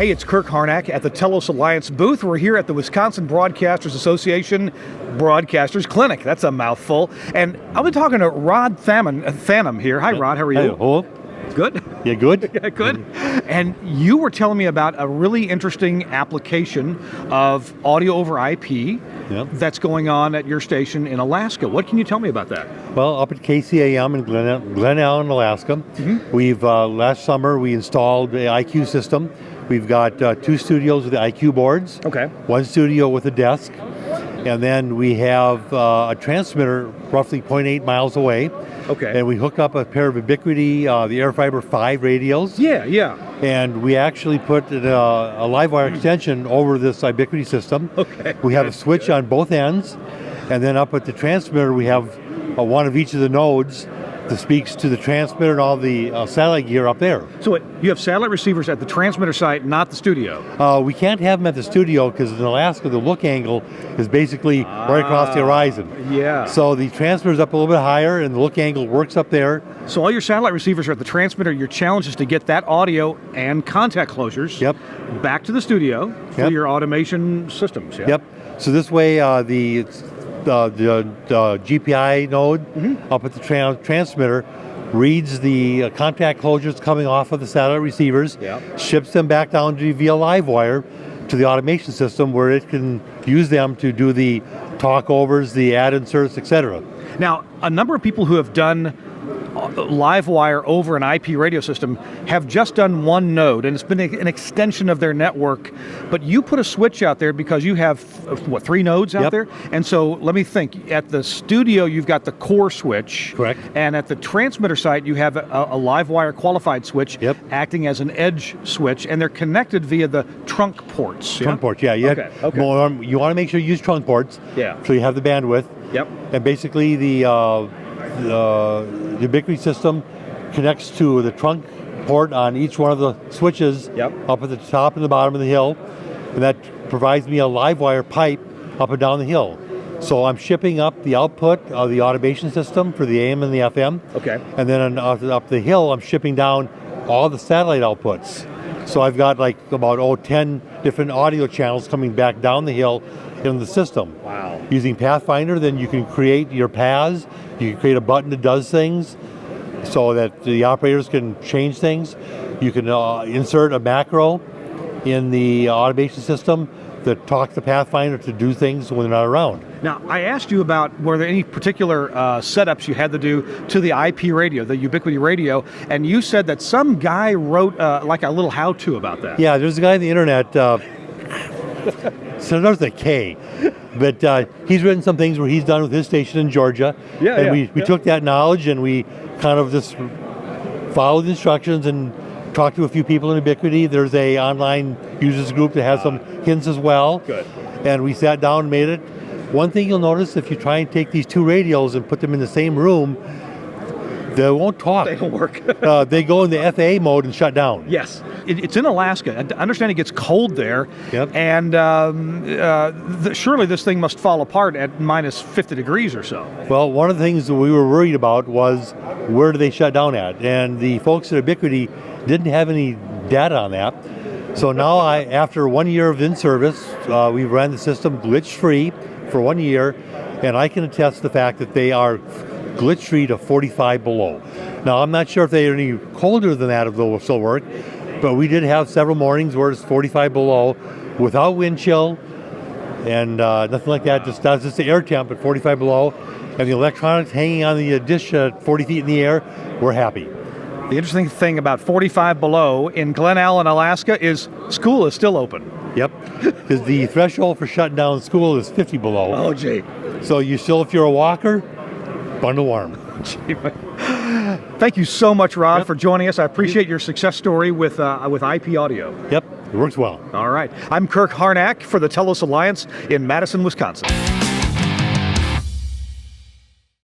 Hey, it's Kirk Harnack at the Telos Alliance booth. We're here at the Wisconsin Broadcasters Association Broadcasters Clinic. That's a mouthful. And I'll be talking to Rod Thannum here. Hi, Rod. How are you? Hey, hello. Good? Yeah, good? Yeah, good. And you were telling me about a really interesting application of audio over IP that's going on at your station in Alaska. What can you tell me about that? Well, up at KCAM in Glen Allen, Alaska, we've last summer we installed the IQ system. We've got 2 studios with the IQ boards, 1 studio with a desk, and then we have a transmitter roughly 0.8 miles away. And we hook up a pair of Ubiquiti, the Airfiber 5 radios. Yeah. And we actually put a Livewire extension over this Ubiquiti system. We have a switch on both ends, and then up at the transmitter we have one of each of the nodes that speaks to the transmitter and all the satellite gear up there. So you have satellite receivers at the transmitter site, not the studio? We can't have them at the studio because in Alaska the look angle is basically right across the horizon. So the transmitter's up a little bit higher and the look angle works up there. So all your satellite receivers are at the transmitter. Your challenge is to get that audio and contact closures back to the studio for your automation systems. So this way the GPIO node up at the transmitter reads the contact closures coming off of the satellite receivers, ships them back down via Livewire to the automation system where it can use them to do the talkovers, the ad inserts, etc. Now, a number of people who have done Livewire over an IP radio system have just done one node, and it's been an extension of their network. But you put a switch out there because you have, 3 nodes out there? And so let me think. At the studio, you've got the core switch. And at the transmitter site, you have a Livewire qualified switch acting as an edge switch, and they're connected via the trunk ports. Trunk ports, you want to make sure you use trunk ports so you have the bandwidth. And basically the Ubiquiti system connects to the trunk port on each one of the switches up at the top and the bottom of the hill, and that provides me a Livewire pipe up and down the hill. So I'm shipping up the output of the automation system for the AM and the FM, and then up the hill I'm shipping down all the satellite outputs. So I've got like about 10 different audio channels coming back down the hill in the system. Using Pathfinder, then you can create your paths. You can create a button that does things so that the operators can change things. You can insert a macro in the automation system that talks to Pathfinder to do things when they're not around. Now, I asked you about were there any particular setups you had to do to the IP radio, the Ubiquiti radio, and you said that some guy wrote like a little how-to about that. Yeah, there's a guy on the internet, so there's a K, but he's written some things where he's done with his station in Georgia, and we took that knowledge and we kind of just followed the instructions and talked to a few people in Ubiquiti. There's a online users group that has some hints as well. And we sat down and made it. One thing you'll notice if you try and take these 2 radios and put them in the same room, they won't talk. They don't work. They go in the FAA mode and shut down. Yes. It's in Alaska. I understand it gets cold there. And surely this thing must fall apart at minus 50 degrees or so. Well, one of the things that we were worried about was where do they shut down at? And the folks at Ubiquiti didn't have any data on that. So now after 1 year of in-service, we ran the system glitch-free for 1 year, and I can attest to the fact that they are glitch-free to 45 below. Now, I'm not sure if they're any colder than that, if they'll still work, but we did have several mornings where it's 45 below without wind chill and nothing like that. That's just the air temp at 45 below, and the electronics hanging on the dish at 40 feet in the air. We're happy. The interesting thing about 45 below in Glen Allen, Alaska, is school is still open. Because the threshold for shutting down school is 50 below. Oh, gee. So if you're a walker, bundle warm. Thank you so much, Rod, for joining us. I appreciate your success story with IP audio. It works well. All right. I'm Kirk Harnack for the Telos Alliance in Madison, Wisconsin.